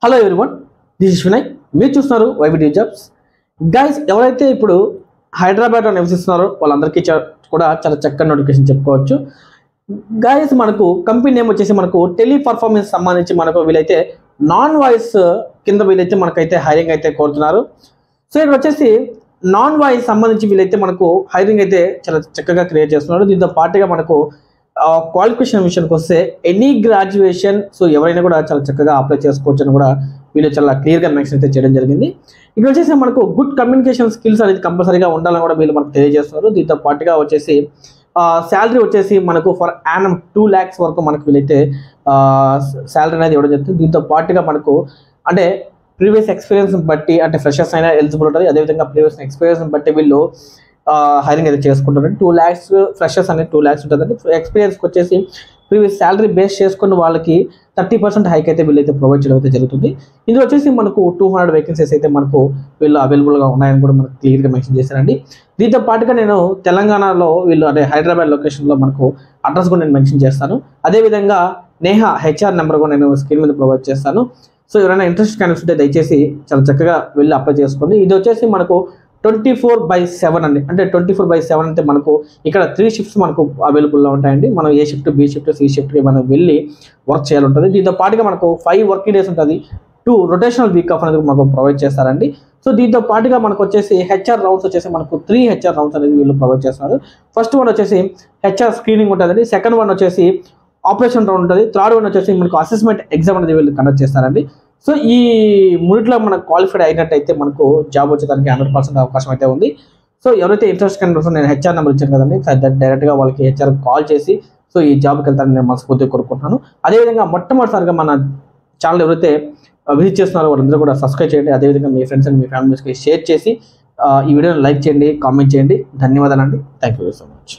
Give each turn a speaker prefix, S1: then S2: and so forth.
S1: Hello everyone, this is Vinay. మీరు చూస్తున్నారు వైబిటీ jobs. Guys, ఎవరైతే ఇప్పుడు హైదరాబాద్లో నివసిస్తున్నారో వాళ్ళందరికీ కూడా చాలా చక్కని నోటిఫికేషన్ చెప్పుకోవచ్చు. గైస్, మనకు కంపెనీ నేమ్ వచ్చేసి మనకు టెలి పర్ఫార్మెన్స్ సంబంధించి మనకు వీలైతే నాన్ వాయిస్ కింద వీలైతే మనకైతే హైరింగ్ అయితే కోరుతున్నారు. సో ఇక్కడ వచ్చేసి నాన్ వాయిస్ సంబంధించి వీలైతే మనకు హైరింగ్ అయితే చాలా చక్కగా క్రియేట్ చేస్తున్నారు. దీంతో పాటుగా మనకు క్వాలిఫికేషన్ విషయానికి వస్తే ఎనీ గ్రాడ్యుయేషన్, సో ఎవరైనా కూడా చాలా చక్కగా అప్లై చేసుకోవచ్చు అని కూడా వీళ్ళు చాలా క్లియర్గా మెన్షన్ అయితే చేయడం జరిగింది. ఇక్కడ వచ్చేసి మనకు గుడ్ కమ్యూనికేషన్ స్కిల్స్ అనేది కంపల్సరీగా ఉండాలని కూడా వీళ్ళు మనకు తెలియజేస్తున్నారు. దీంతో పాటుగా వచ్చేసి శాలరీ వచ్చేసి మనకు ఫర్ యానం 2 lakhs వరకు మనకు వీళ్ళైతే శాలరీ అనేది ఇవ్వడం జరుగుతుంది. దీంతో పాటుగా మనకు అంటే ప్రీవియస్ ఎక్స్పీరియన్స్ బట్టి అంటే ఫ్రెషర్స్ అయినా ఎలిజిబుల్ ఉంటుంది. అదేవిధంగా ప్రీవియస్ ఎక్స్పీరియన్స్ బట్టి వీళ్ళు హైరింగ్ అయితే చేసుకుంటారు. 2 lakhs ఫ్రెషర్స్ అనేది 2 lakhs ఉంటుందండి. ఎక్స్పీరియన్స్కి వచ్చేసి ప్రీవియస్ శాలరీ బేస్ చేసుకుని వాళ్ళకి 30% హైక్ అయితే వీళ్ళైతే ప్రొవైడ్ చేయడం అయితే జరుగుతుంది. ఇందులో వచ్చేసి మనకు 200 వేకెన్సీస్ అయితే మనకు వీళ్ళు అవైలబుల్గా ఉన్నాయని కూడా మనకు క్లియర్గా మెన్షన్ చేశారండి. దీంతో పాటుగా నేను తెలంగాణలో వీళ్ళు అంటే హైదరాబాద్ లొకేషన్లో మనకు అడ్రస్ కూడా నేను మెన్షన్ చేస్తాను. అదేవిధంగా నేహా హెచ్ఆర్ నెంబర్ కూడా నేను స్క్రీన్ మీద ప్రొవైడ్ చేస్తాను. సో ఎవరైనా ఇంట్రెస్ట్ క్యాండిడేట్స్ ఉంటే దయచేసి చాలా చక్కగా వెళ్ళి అప్లై చేసుకోండి. ఇది వచ్చేసి మనకు 24/7 అండి. అంటే 24/7 అంటే మనకు ఇక్కడ 3 షిఫ్ట్స్ మనకు అవైలబుల్లో ఉంటాయండి. మనం ఏ షిఫ్ట్, బి షిఫ్ట్, సి షిఫ్ట్కి మనం వెళ్ళి వర్క్ చేయాలి ఉంటుంది. దీంతో పాటుగా మనకు 5 వర్కింగ్ డేస్ ఉంటుంది. 2 రొటేషనల్ వీక్ ఆఫ్ అనేది మనకు ప్రొవైడ్ చేస్తారండి. సో దీంతో పాటుగా మనకు వచ్చేసి హెచ్ఆర్ రౌండ్స్ వచ్చేసి మనకు 3 హెచ్ఆర్ రౌండ్స్ అనేది వీళ్ళు ప్రొవైడ్ చేస్తున్నారు. ఫస్ట్ వన్ వచ్చేసి హెచ్ఆర్ స్క్రీనింగ్ ఉంటుందండి. సెకండ్ వన్ వచ్చేసి ఆపరేషన్ రౌండ్ ఉంటుంది. థర్డ్ వన్ వచ్చేసి మనకు అసెస్మెంట్ ఎగ్జామ్ అనేది వీళ్ళు కండక్ట్ చేస్తారండి. సో ఈ మూడిట్లో మనకు క్వాలిఫైడ్ అయినట్టయితే మనకు జాబ్ వచ్చేదానికి 100% అవకాశం అయితే ఉంది. సో ఎవరైతే ఇంట్రెస్ట్ కనిపిస్తుందో నేను హెచ్ఆర్ నెంబర్ ఇచ్చాను కదండి, డైరెక్ట్గా వాళ్ళకి హెచ్ఆర్ కాల్ చేసి సో ఈ జాబ్కి వెళ్తానని నేను మనస్ఫూర్తిగా కోరుకుంటున్నాను. అదేవిధంగా మొట్టమొదటిసారిగా మన ఛానల్ ఎవరైతే విజిట్ చేస్తున్నారో వాళ్ళందరూ కూడా సబ్స్క్రైబ్ చేయండి. అదేవిధంగా మీ ఫ్రెండ్స్ అండ్ మీ ఫ్యామిలీస్కి షేర్ చేసి ఈ వీడియోని లైక్ చేయండి, కామెంట్ చేయండి. ధన్యవాదాలు అండి. Thank you so much.